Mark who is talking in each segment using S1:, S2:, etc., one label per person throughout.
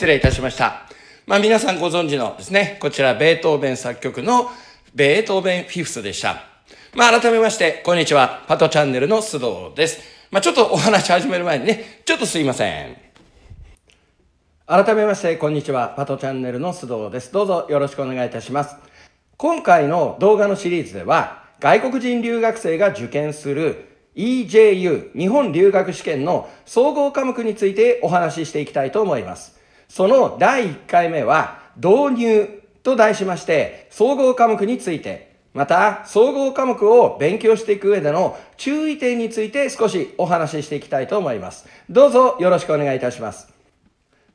S1: 失礼いたしました。皆さんご存知のですね、こちらベートーベン作曲のベートーベンフィフスでした。改めまして、こんにちは。パトチャンネルの須藤です。ちょっとお話始める前にね、ちょっとすいません。改めまして、こんにちは。パトチャンネルの須藤です。どうぞよろしくお願いいたします。今回の動画のシリーズでは、外国人留学生が受験する EJU 日本留学試験の総合科目についてお話ししていきたいと思います。その第1回目は導入と題しまして、総合科目について、また総合科目を勉強していく上での注意点について少しお話ししていきたいと思います。どうぞよろしくお願いいたします。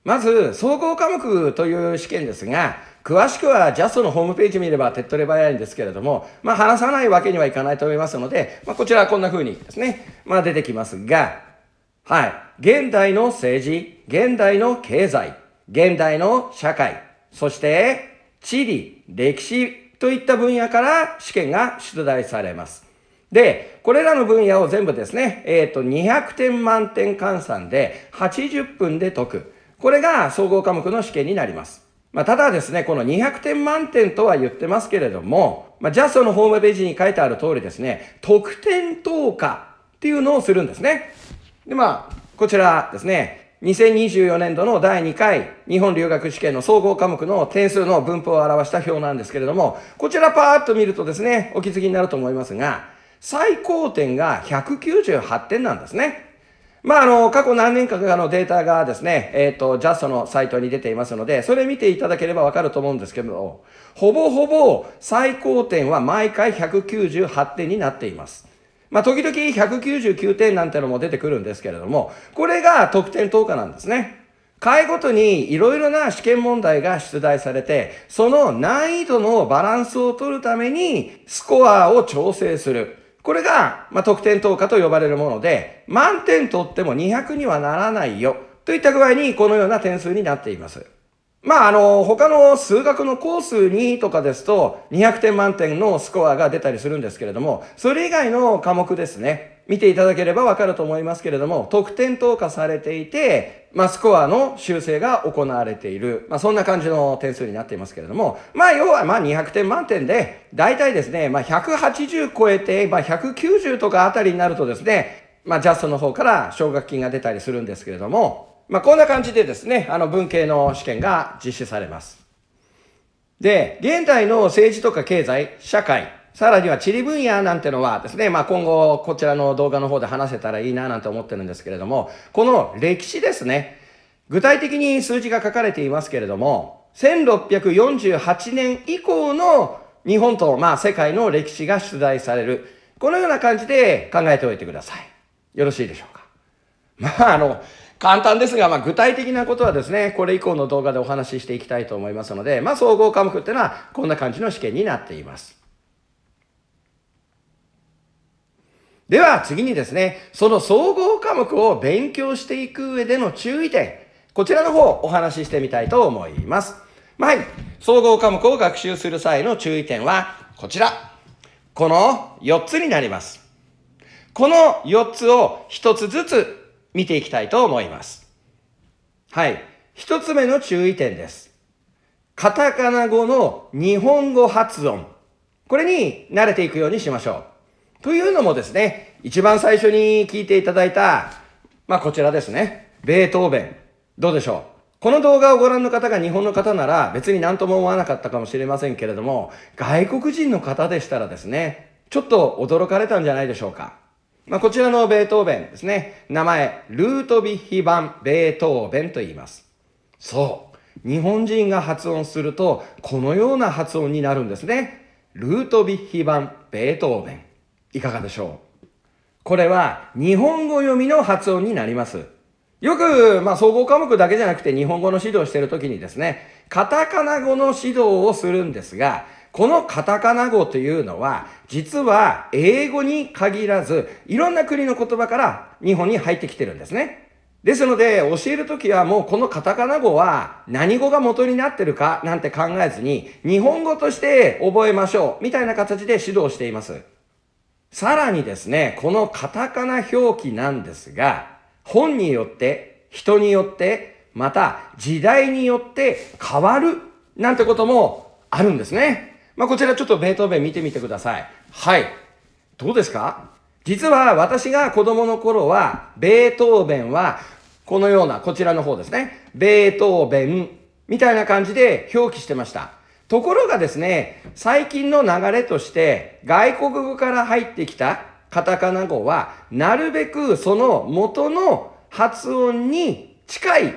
S1: まず総合科目という試験ですが、詳しくはジャストのホームページ見れば手っ取り早いんですけれども、話さないわけにはいかないと思いますので、こちらはこんな風にですね、出てきますが、現代の政治、現代の経済、現代の社会、そして地理、歴史といった分野から試験が出題されます。で、これらの分野を全部ですね、200点満点換算で80分で解く。これが総合科目の試験になります。ただですね、この200点満点とは言ってますけれども、ジャストのホームページに書いてある通りですね、得点投下っていうのをするんですね。で、こちらですね、2024年度の第2回日本留学試験の総合科目の点数の分布を表した表なんですけれども、こちらパーッと見るとですね、お気づきになると思いますが、最高点が198点なんですね。過去何年かのデータがですね、ジャストのサイトに出ていますので、それ見ていただければわかると思うんですけど、ほぼほぼ最高点は毎回198点になっています。時々199点なんてのも出てくるんですけれども、これが得点投下なんですね。回ごとにいろいろな試験問題が出題されて、その難易度のバランスを取るためにスコアを調整する。これが、得点投下と呼ばれるもので、満点取っても200にはならないよ。といった具合に、このような点数になっています。他の数学のコース2とかですと、200点満点のスコアが出たりするんですけれども、それ以外の科目ですね、見ていただければわかると思いますけれども、得点投下されていて、スコアの修正が行われている、そんな感じの点数になっていますけれども、要は200点満点で、大体ですね、180超えて、190とかあたりになるとですね、ジャストの方から奨学金が出たりするんですけれども、こんな感じでですね、文系の試験が実施されます。で、現代の政治とか経済、社会、さらには地理分野なんてのはですね、今後こちらの動画の方で話せたらいいななんて思ってるんですけれども、この歴史ですね、具体的に数字が書かれていますけれども、1648年以降の日本と世界の歴史が出題される。このような感じで考えておいてください。よろしいでしょうか。簡単ですが、具体的なことはですね、これ以降の動画でお話ししていきたいと思いますので、総合科目っていうのはこんな感じの試験になっています。では次にですね、その総合科目を勉強していく上での注意点、こちらの方お話ししてみたいと思います。総合科目を学習する際の注意点はこちら。この4つになります。この4つを1つずつ見ていきたいと思います。1つ目の注意点です。カタカナ語の日本語発音。これに慣れていくようにしましょう。というのもですね、一番最初に聞いていただいた、こちらですね。ベートーベン。どうでしょう。この動画をご覧の方が日本の方なら別に何とも思わなかったかもしれませんけれども、外国人の方でしたらですね、ちょっと驚かれたんじゃないでしょうか。こちらのベートーベンですね。名前、ルートヴィヒ版ベートーベンと言います。そう。日本人が発音すると、このような発音になるんですね。ルートヴィヒ版ベートーベン。いかがでしょう。これは日本語読みの発音になります。よく、総合科目だけじゃなくて日本語の指導をしているときにですね、カタカナ語の指導をするんですが、このカタカナ語というのは、実は英語に限らず、いろんな国の言葉から日本に入ってきてるんですね。ですので、教えるときはもうこのカタカナ語は何語が元になってるかなんて考えずに、日本語として覚えましょう、みたいな形で指導しています。さらにですね、このカタカナ表記なんですが、本によって、人によって、また時代によって変わるなんてこともあるんですね。こちらちょっとベートーベン見てみてください。はい。どうですか？実は私が子供の頃は、ベートーベンはこのような、こちらの方ですね。ベートーベンみたいな感じで表記してました。ところがですね、最近の流れとして外国語から入ってきたカタカナ語は、なるべくその元の発音に近い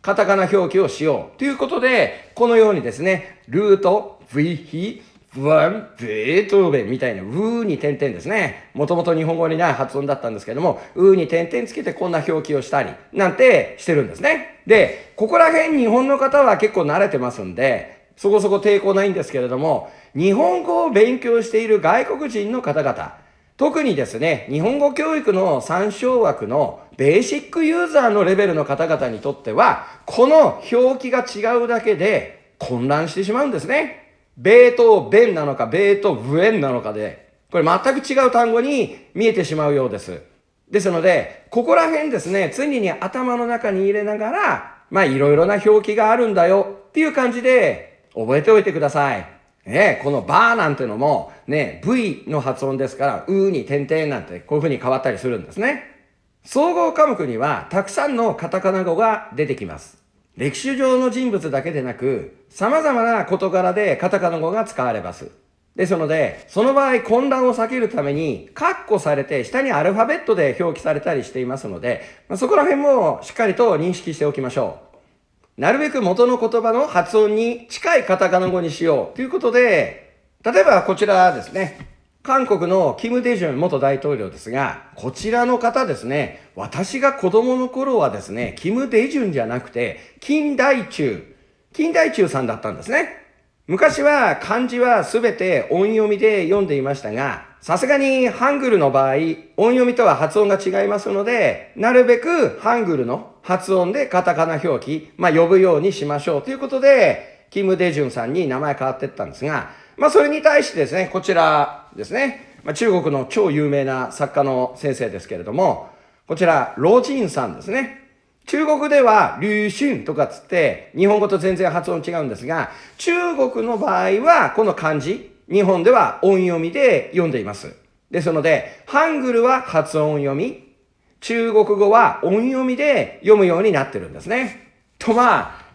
S1: カタカナ表記をしようということで、このようにですね、ルート、V、ヒ、ワン、ベートーベンみたいな、に点々ですね。もともと日本語にない発音だったんですけども、に点々つけてこんな表記をしたり、なんてしてるんですね。で、ここら辺日本の方は結構慣れてますんで、そこそこ抵抗ないんですけれども、日本語を勉強している外国人の方々、特にですね、日本語教育の参照枠のベーシックユーザーのレベルの方々にとっては、この表記が違うだけで混乱してしまうんですね。ベートーベンなのか、ベートーブエンなのかで、これ全く違う単語に見えてしまうようです。ですので、ここら辺ですね、常に頭の中に入れながら、いろいろな表記があるんだよっていう感じで覚えておいてください。このバーなんてのもね、V の発音ですから、に点々なんてこういう風に変わったりするんですね。総合科目にはたくさんのカタカナ語が出てきます。歴史上の人物だけでなく、様々な事柄でカタカナ語が使われます。ですので、その場合混乱を避けるために、カッコされて下にアルファベットで表記されたりしていますので、そこら辺もしっかりと認識しておきましょう。なるべく元の言葉の発音に近いカタカナ語にしようということで、例えばこちらですね、韓国のキム・デジュン元大統領ですが、こちらの方ですね、私が子供の頃はですね、キム・デジュンじゃなくて、金大中さんだったんですね。昔は漢字はすべて音読みで読んでいましたが、さすがにハングルの場合、音読みとは発音が違いますので、なるべくハングルの発音でカタカナ表記、呼ぶようにしましょうということで、キム・デジュンさんに名前変わっていったんですが、それに対してですね、こちらですね、中国の超有名な作家の先生ですけれども、こちら、ロジンさんですね。中国では、リュウシュンとかつって、日本語と全然発音違うんですが、中国の場合は、この漢字、日本では音読みで読んでいます。ですので、ハングルは発音読み、中国語は音読みで読むようになってるんですね。と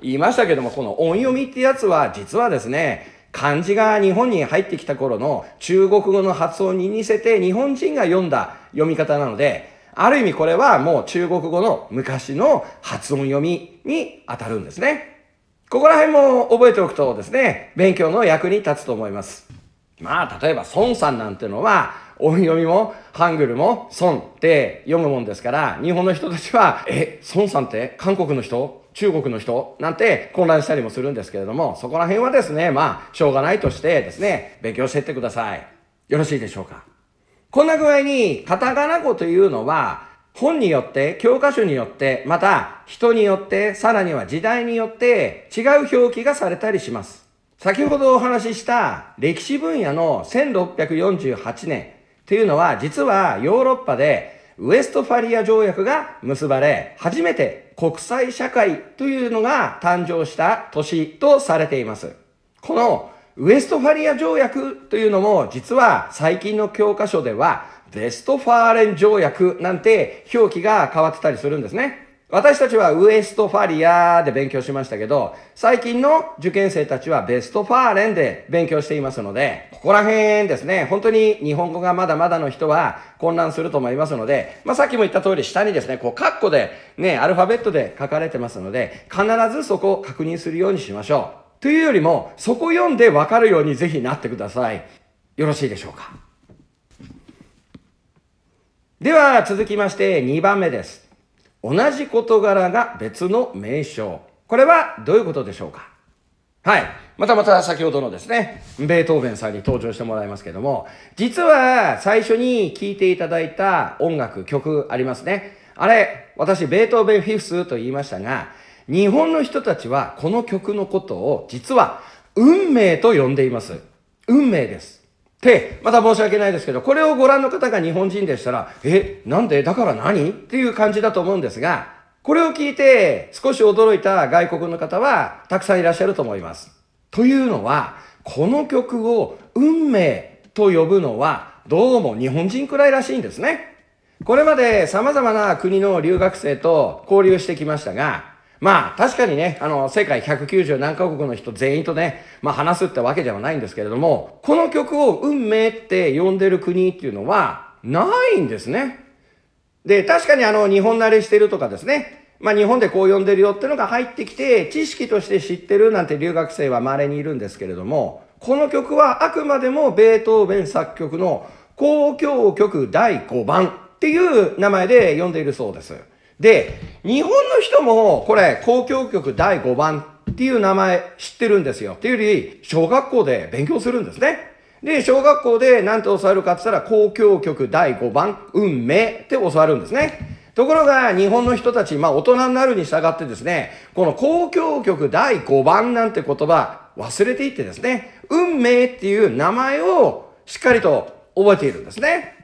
S1: 言いましたけども、この音読みってやつは、実はですね、漢字が日本に入ってきた頃の中国語の発音に似せて日本人が読んだ読み方なので、ある意味これはもう中国語の昔の発音読みに当たるんですね。ここら辺も覚えておくとですね、勉強の役に立つと思います。例えば孫さんなんてのは、音読みもハングルも孫って読むもんですから、日本の人たちは、孫さんって韓国の人？中国の人？なんて混乱したりもするんですけれども、そこら辺はですね、しょうがないとしてですね、勉強していってください。よろしいでしょうか。こんな具合に、カタカナ語というのは、本によって、教科書によって、また人によって、さらには時代によって違う表記がされたりします。先ほどお話しした歴史分野の1648年というのは、実はヨーロッパでウェストファリア条約が結ばれ、初めて国際社会というのが誕生した年とされています。このウェストファリア条約というのも、実は最近の教科書ではベストファーレン条約なんて表記が変わってたりするんですね。私たちはウエストファリアで勉強しましたけど、最近の受験生たちはベストファーレンで勉強していますので、ここら辺ですね、本当に日本語がまだまだの人は混乱すると思いますので、さっきも言った通り下にですね、カッコでね、アルファベットで書かれてますので、必ずそこを確認するようにしましょう。というよりも、そこ読んでわかるようにぜひなってください。よろしいでしょうか。では続きまして2番目です。同じ事柄が別の名称。これはどういうことでしょうか。はい。また先ほどのですね、ベートーベンさんに登場してもらいますけども、実は最初に聴いていただいた音楽、曲ありますね。あれ、私ベートーベンフィフスと言いましたが、日本の人たちはこの曲のことを実は運命と呼んでいます。運命です。また申し訳ないですけど、これをご覧の方が日本人でしたら、なんでだから何っていう感じだと思うんですが、これを聞いて少し驚いた外国の方はたくさんいらっしゃると思います。というのは、この曲を運命と呼ぶのはどうも日本人くらいらしいんですね。これまで様々な国の留学生と交流してきましたが、確かにね、世界190何カ国の人全員とね、話すってわけではないんですけれども、この曲を運命って呼んでる国っていうのはないんですね。で、確かに日本慣れしてるとかですね、日本でこう呼んでるよってのが入ってきて、知識として知ってるなんて留学生は稀にいるんですけれども、この曲はあくまでもベートーベン作曲の交響曲第5番っていう名前で呼んでいるそうです。で、日本の人もこれ交響曲第5番っていう名前知ってるんですよ。っていうより、小学校で勉強するんですね。で、小学校で何て教わるかって言ったら、交響曲第5番、運命って教わるんですね。ところが、日本の人たち、大人になるに従ってですね、この交響曲第5番なんて言葉忘れていってですね、運命っていう名前をしっかりと覚えているんですね。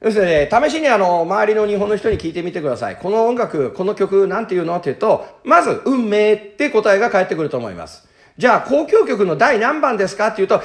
S1: 要するに、試しに周りの日本の人に聞いてみてください。この音楽、この曲なんていうのって言うと、まず、運命って答えが返ってくると思います。じゃあ、交響曲の第何番ですかって言うと、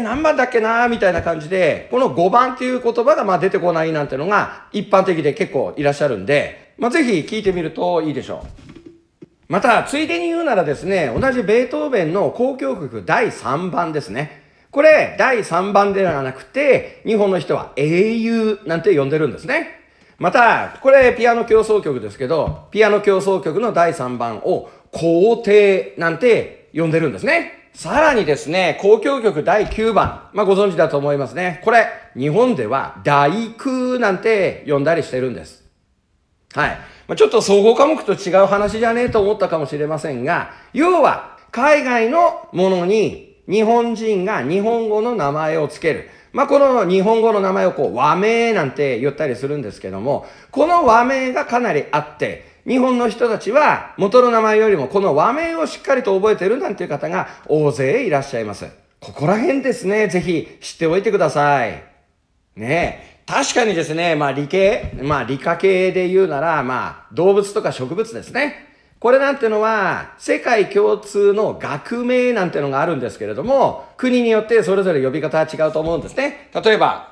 S1: 何番だっけなみたいな感じで、この5番っていう言葉が出てこないなんてのが一般的で結構いらっしゃるんで、ぜひ聞いてみるといいでしょう。また、ついでに言うならですね、同じベートーベンの交響曲第3番ですね。これ、第3番ではなくて、日本の人は英雄なんて呼んでるんですね。また、これピアノ協奏曲ですけど、ピアノ協奏曲の第3番を皇帝なんて呼んでるんですね。さらにですね、交響曲第9番、ご存知だと思いますね。これ、日本では第9なんて呼んだりしてるんです。はい。ちょっと総合科目と違う話じゃねえと思ったかもしれませんが、要は、海外のものに日本人が日本語の名前をつける。この日本語の名前を和名なんて言ったりするんですけども、この和名がかなりあって、日本の人たちは元の名前よりもこの和名をしっかりと覚えてるなんていう方が大勢いらっしゃいます。ここら辺ですね、ぜひ知っておいてください。ねえ、確かにですね、理系、理科系で言うなら、動物とか植物ですね。これなんてのは、世界共通の学名なんてのがあるんですけれども、国によってそれぞれ呼び方は違うと思うんですね。例えば、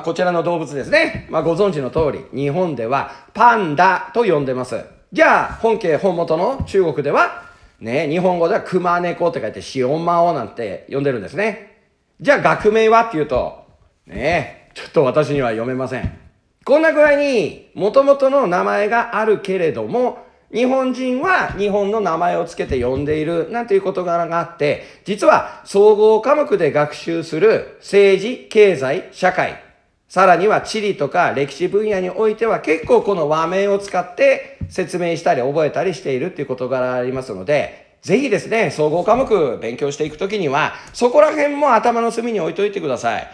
S1: こちらの動物ですね。ご存知の通り、日本ではパンダと呼んでます。じゃあ、本元の中国では、日本語では熊猫って書いて、シオマオなんて呼んでるんですね。じゃあ、学名はっていうと、ちょっと私には読めません。こんな具合に、元々の名前があるけれども、日本人は日本の名前をつけて呼んでいるなんていう事柄があって、実は総合科目で学習する政治、経済、社会、さらには地理とか歴史分野においては結構この和名を使って説明したり覚えたりしているっていう事柄がありますので、ぜひですね、総合科目勉強していくときには、そこら辺も頭の隅に置いといてください。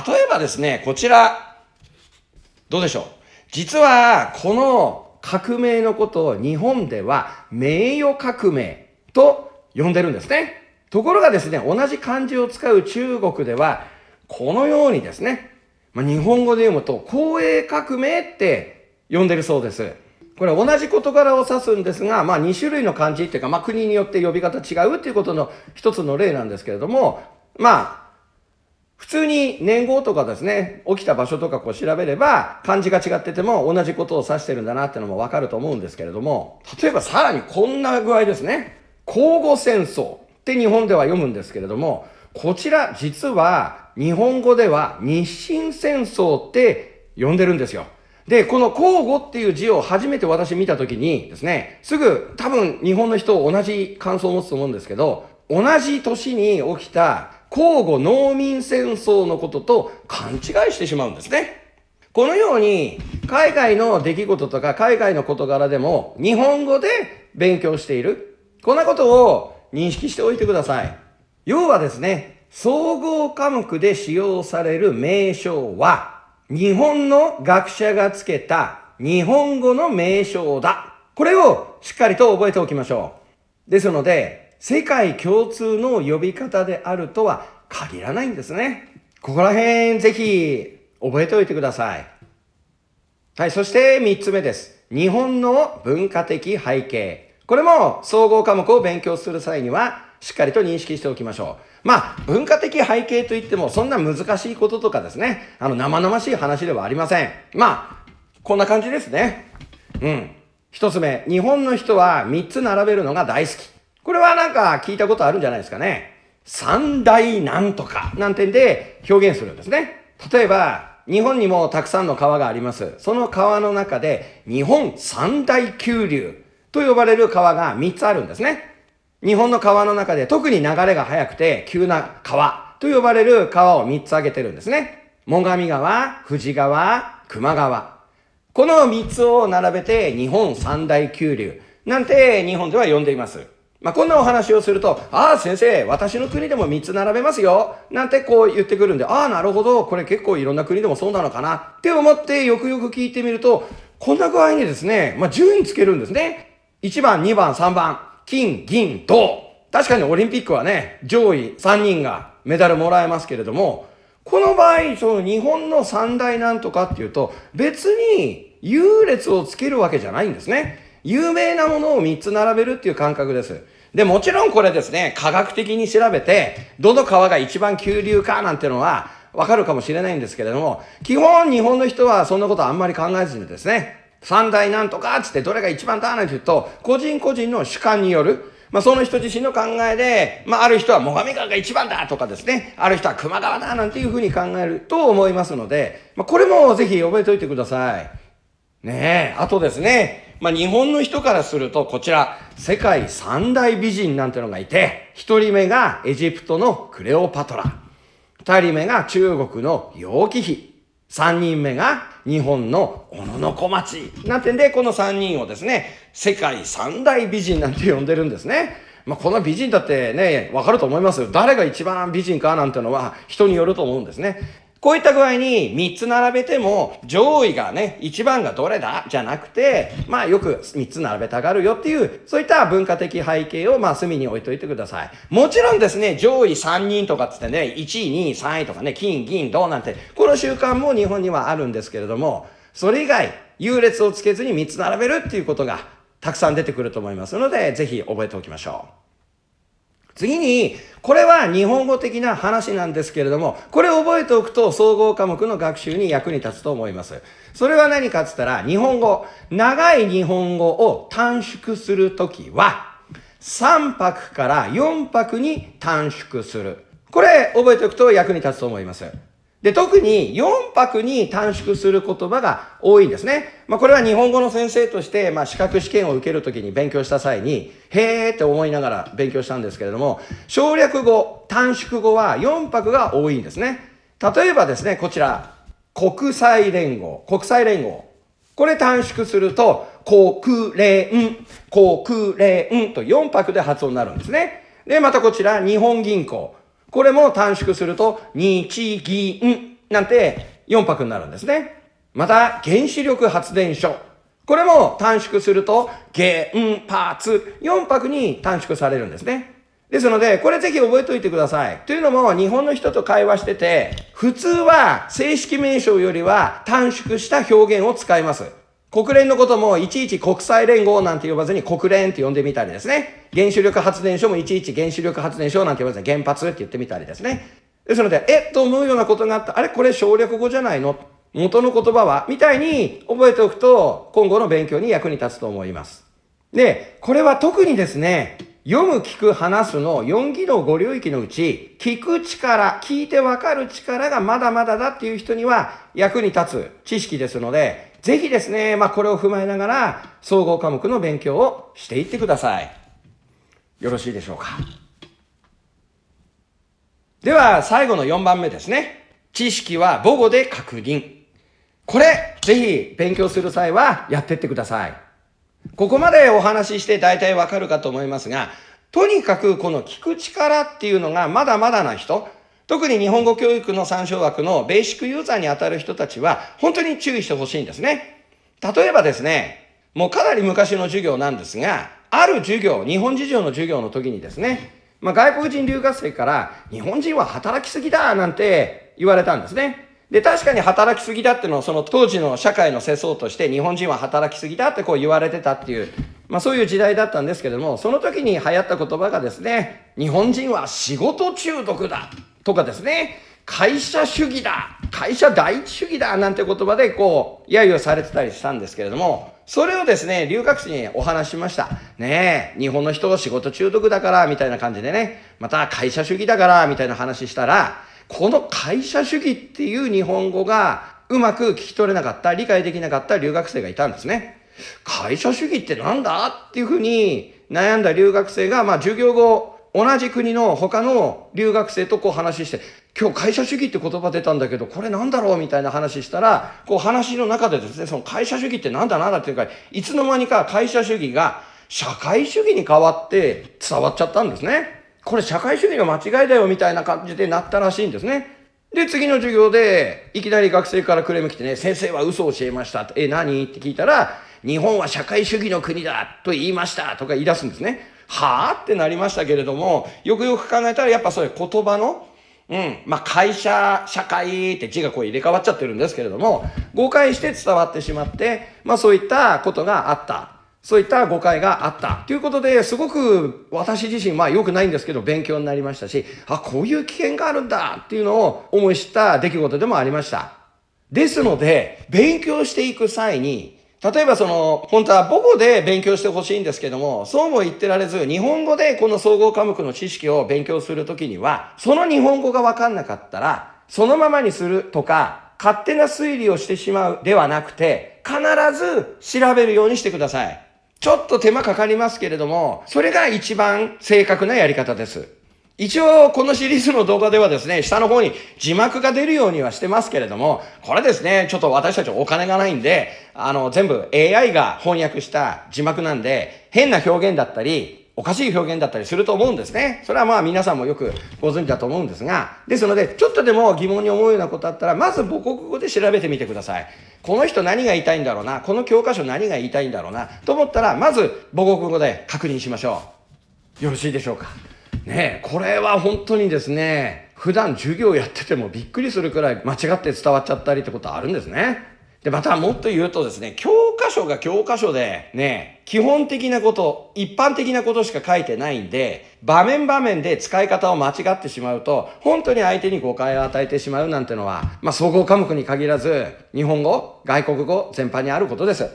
S1: 例えばですね、こちら、どうでしょう。実は、この革命のことを日本では名誉革命と呼んでるんですね。ところがですね、同じ漢字を使う中国では、このようにですね、日本語で読むと、光栄革命って呼んでるそうです。これ同じ事柄を指すんですが、2種類の漢字っていうか、国によって呼び方違うっていうことの一つの例なんですけれども、普通に年号とかですね、起きた場所とか調べれば、漢字が違ってても同じことを指してるんだなっていうのもわかると思うんですけれども、例えばさらにこんな具合ですね。甲午戦争って日本では読むんですけれども、こちら実は日本語では日清戦争って呼んでるんですよ。で、この甲午っていう字を初めて私見たときにですね、すぐ多分日本の人同じ感想を持つと思うんですけど、同じ年に起きた甲午農民戦争のことと勘違いしてしまうんですね。このように海外の出来事とか海外の事柄でも日本語で勉強している。こんなことを認識しておいてください。要はですね、総合科目で使用される名称は日本の学者がつけた日本語の名称だ。これをしっかりと覚えておきましょう。ですので、世界共通の呼び方であるとは限らないんですね。ここら辺ぜひ覚えておいてください。はい、そして3つ目です。日本の文化的背景。これも総合科目を勉強する際にはしっかりと認識しておきましょう。文化的背景といってもそんな難しいこととかですね、生々しい話ではありません。こんな感じですね。一つ目、日本の人は三つ並べるのが大好き。これはなんか聞いたことあるんじゃないですかね。三大なんとかなんてんで表現するんですね。例えば、日本にもたくさんの川があります。その川の中で日本三大急流と呼ばれる川が3つあるんですね。日本の川の中で特に流れが速くて急な川と呼ばれる川を3つ挙げてるんですね。最上川、富士川、球磨川。この3つを並べて日本三大急流なんて日本では呼んでいます。こんなお話をすると、先生、私の国でも3つ並べますよなんてこう言ってくるんで、なるほど、これ結構いろんな国でもそうなのかなって思ってよくよく聞いてみると、こんな具合にですね、順位つけるんですね。1番、2番、3番、金、銀、銅。確かにオリンピックはね、上位3人がメダルもらえますけれども、この場合、その日本の三大なんとかっていうと、別に優劣をつけるわけじゃないんですね。有名なものを3つ並べるっていう感覚です。で、もちろんこれですね、科学的に調べて、どの川が一番急流かなんてのはわかるかもしれないんですけれども、基本日本の人はそんなことあんまり考えずにですね、三大なんとかつってどれが一番だなんて言うと、個人個人の主観による、その人自身の考えで、ある人は最上川が一番だとかですね、ある人は球磨川だなんていうふうに考えると思いますので、これもぜひ覚えておいてください。あとですね、日本の人からするとこちら、世界三大美人なんてのがいて、一人目がエジプトのクレオパトラ、二人目が中国の楊貴妃、三人目が日本の小野の小町なんてんで、この三人をですね、世界三大美人なんて呼んでるんですね。この美人だってね、わかると思います。誰が一番美人かなんてのは人によると思うんですね。こういった具合に3つ並べても上位がね、1番がどれだじゃなくて、よく3つ並べたがるよっていう、そういった文化的背景を隅に置いといてください。もちろんですね、上位3人とかつってね、1位、2位、3位とかね、金、銀、銅なんて、この習慣も日本にはあるんですけれども、それ以外、優劣をつけずに3つ並べるっていうことがたくさん出てくると思いますので、ぜひ覚えておきましょう。次に、これは日本語的な話なんですけれども、これを覚えておくと総合科目の学習に役に立つと思います。それは何かって言ったら、日本語、長い日本語を短縮するときは、3拍から4拍に短縮する。これ覚えておくと役に立つと思います。で、特に4拍に短縮する言葉が多いんですね。これは日本語の先生として、資格試験を受けるときに勉強した際に、へーって思いながら勉強したんですけれども、省略語、短縮語は4拍が多いんですね。例えばですね、こちら、国際連合。これ短縮すると、国連と4拍で発音になるんですね。で、またこちら、日本銀行。これも短縮すると、日銀なんて4拍になるんですね。また、原子力発電所。これも短縮すると、原発4拍に短縮されるんですね。ですので、これぜひ覚えておいてください。というのも、日本の人と会話してて、普通は正式名称よりは短縮した表現を使います。国連のこともいちいち国際連合なんて呼ばずに国連って呼んでみたりですね。原子力発電所もいちいち原子力発電所なんて呼ばずに原発って言ってみたりですね。ですので、と思うようなことがあった。あれこれ省略語じゃないの元の言葉はみたいに覚えておくと今後の勉強に役に立つと思います。で、これは特にですね、読む、聞く、話すの4技能5領域のうち、聞く力、聞いてわかる力がまだまだだっていう人には役に立つ知識ですので、ぜひですね、これを踏まえながら総合科目の勉強をしていってください。よろしいでしょうか。では最後の4番目ですね。知識は母語で確認。これ、ぜひ勉強する際はやってってください。ここまでお話しして大体わかるかと思いますが、とにかくこの聞く力っていうのがまだまだな人、特に日本語教育の参照枠のベーシックユーザーに当たる人たちは本当に注意してほしいんですね。例えばですね、もうかなり昔の授業なんですが、ある授業、日本事情の授業の時にですね、外国人留学生から日本人は働きすぎだなんて言われたんですね。で、確かに働きすぎだっていうのをその当時の社会の世相として日本人は働きすぎだってこう言われてたっていう、そういう時代だったんですけども、その時に流行った言葉がですね、日本人は仕事中毒だとかですね、会社主義だ、会社第一主義だなんて言葉でこう揶揄されてたりしたんですけれども、それをですね、留学生にお話ししました。ねえ、日本の人は仕事中毒だからみたいな感じでね、また会社主義だからみたいな話したら、この会社主義っていう日本語がうまく聞き取れなかった、理解できなかった留学生がいたんですね。会社主義ってなんだっていうふうに悩んだ留学生が、授業後、同じ国の他の留学生とこう話して、今日会社主義って言葉出たんだけど、これなんだろうみたいな話したら、こう話の中でですね、その会社主義ってなんだっていうか、いつの間にか会社主義が社会主義に変わって伝わっちゃったんですね。これ社会主義の間違いだよみたいな感じでなったらしいんですね。で、次の授業でいきなり学生からクレーム来てね、先生は嘘を教えました。何って聞いたら、日本は社会主義の国だと言いましたとか言い出すんですね。はぁってなりましたけれども、よくよく考えたらやっぱそういう言葉の、会社、社会って字がこう入れ替わっちゃってるんですけれども、誤解して伝わってしまって、そういったことがあった。そういった誤解があった。ということで、すごく私自身、良くないんですけど、勉強になりましたし、こういう危険があるんだっていうのを思い知った出来事でもありました。ですので、勉強していく際に、例えば本当は母語で勉強してほしいんですけども、そうも言ってられず、日本語でこの総合科目の知識を勉強するときには、その日本語がわかんなかったら、そのままにするとか、勝手な推理をしてしまうではなくて、必ず調べるようにしてください。ちょっと手間かかりますけれども、それが一番正確なやり方です。一応、このシリーズの動画ではですね、下の方に字幕が出るようにはしてますけれども、これですね、ちょっと私たちお金がないんで、全部 AI が翻訳した字幕なんで、変な表現だったり、おかしい表現だったりすると思うんですね。それは皆さんもよくご存知だと思うんですが、ですので、ちょっとでも疑問に思うようなことあったら、まず母国語で調べてみてください。この人何が言いたいんだろうな、この教科書何が言いたいんだろうな、と思ったら、まず母国語で確認しましょう。よろしいでしょうか。ねえ、これは本当にですね、普段授業やっててもびっくりするくらい間違って伝わっちゃったりってことあるんですね。で、またもっと言うとですね、教科書が教科書でね、基本的なこと、一般的なことしか書いてないんで、場面場面で使い方を間違ってしまうと、本当に相手に誤解を与えてしまうなんてのは、総合科目に限らず、日本語、外国語全般にあることです。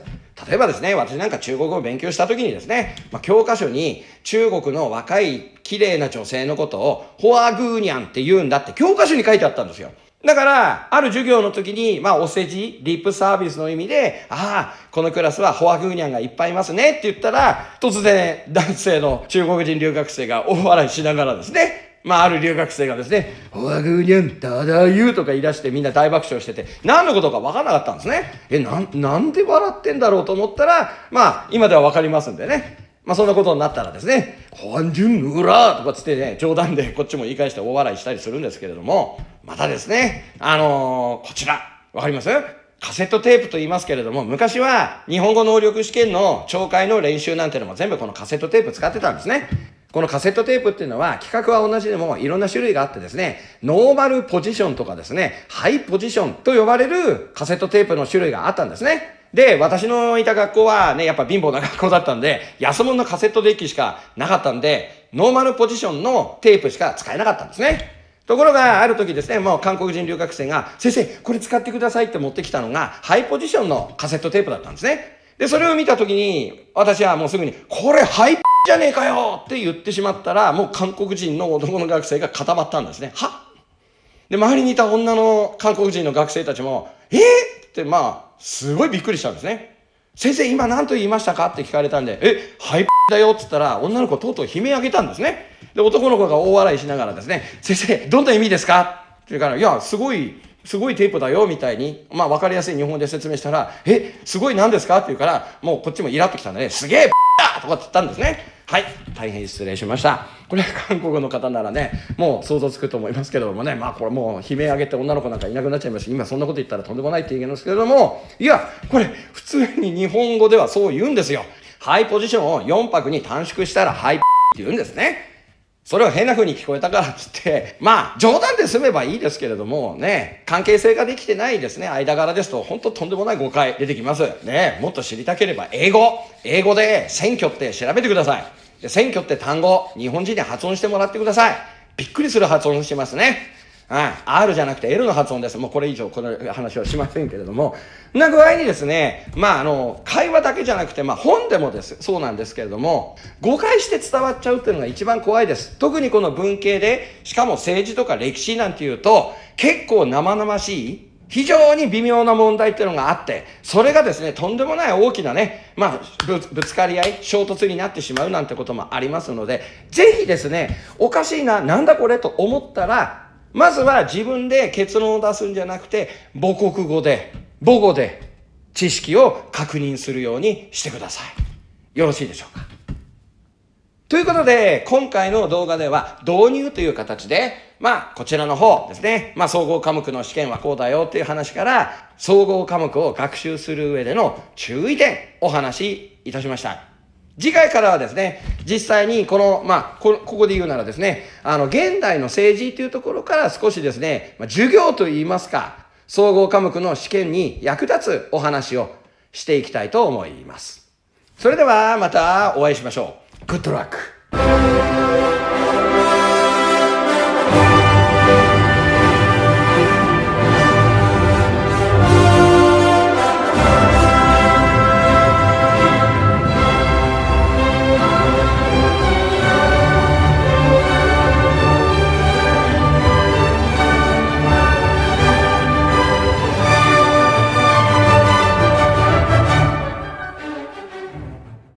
S1: 例えばですね、私なんか中国語を勉強した時にですね、教科書に中国の若い綺麗な女性のことをホアグーニャンって言うんだって教科書に書いてあったんですよ。だから、ある授業の時に、お世辞、リップサービスの意味で、このクラスはホアグーニャンがいっぱいいますねって言ったら、突然男性の中国人留学生が大笑いしながらですね、ある留学生がですね、ホアグーニャン、ただ言うとか言い出してみんな大爆笑してて、何のことか分からなかったんですね。なんで笑ってんだろうと思ったら、今では分かりますんでね。そんなことになったらですね、ホアンジュンヌーラーとかつってね、冗談でこっちも言い返して大笑いしたりするんですけれども、またですね、こちら、わかります？カセットテープと言いますけれども、昔は日本語能力試験の聴解の練習なんてのも全部このカセットテープ使ってたんですね。このカセットテープっていうのは規格は同じでもいろんな種類があってですね、ノーマルポジションとかですね、ハイポジションと呼ばれるカセットテープの種類があったんですね。で、私のいた学校はね、やっぱ貧乏な学校だったんで、安物のカセットデッキしかなかったんで、ノーマルポジションのテープしか使えなかったんですね。ところが、ある時ですね、韓国人留学生が、先生、これ使ってくださいって持ってきたのが、ハイポジションのカセットテープだったんですね。で、それを見た時に、私はもうすぐに、これハイじゃねえかよって言ってしまったら、もう韓国人の男の学生が固まったんですね。で、周りにいた女の韓国人の学生たちも、ってすごいびっくりしたんですね。先生、今何と言いましたかって聞かれたんで、ハイだよって言ったら、女の子とうとう悲鳴上げたんですね。で、男の子が大笑いしながらですね、先生、どんな意味ですかって言うから、いや、すごいテープだよ、みたいに、わかりやすい日本語で説明したら、すごい何ですかって言うから、もうこっちもイラッときたんでね、すげえだとかって言ったんですね。はい。大変失礼しました。これ韓国の方ならね、もう想像つくと思いますけれどもね、これもう悲鳴上げて女の子なんかいなくなっちゃいますし、今そんなこと言ったらとんでもないって言うんですけれども、いや、これ普通に日本語ではそう言うんですよ。ハイポジションを4拍に短縮したらハイって言うんですね。それを変な風に聞こえたからっつって、まあ、冗談で済めばいいですけれども、ね、関係性ができてないですね、間柄ですと、本当とんでもない誤解出てきます。ね、もっと知りたければ英語で選挙って調べてください。で、選挙って単語、日本人に発音してもらってください。びっくりする発音してますね。R じゃなくて L の発音です。もうこれ以上この話はしませんけれども、な具合にですね、会話だけじゃなくて、本でもそうなんですけれども、誤解して伝わっちゃうっていうのが一番怖いです。特にこの文系で、しかも政治とか歴史なんていうと、結構生々しい、非常に微妙な問題っていうのがあって、それがですね、とんでもない大きなね、ぶつかり合い、衝突になってしまうなんてこともありますので、ぜひですね、おかしいな、なんだこれと思ったら、まずは自分で結論を出すんじゃなくて、母国語で、母語で知識を確認するようにしてください。よろしいでしょうか。ということで、今回の動画では導入という形で、こちらの方ですね、総合科目の試験はこうだよっていう話から、総合科目を学習する上での注意点、お話しいたしました。次回からはですね、実際にこの、ここで言うならですね、現代の政治というところから少しですね、授業といいますか、総合科目の試験に役立つお話をしていきたいと思います。それではまたお会いしましょう。Good luck!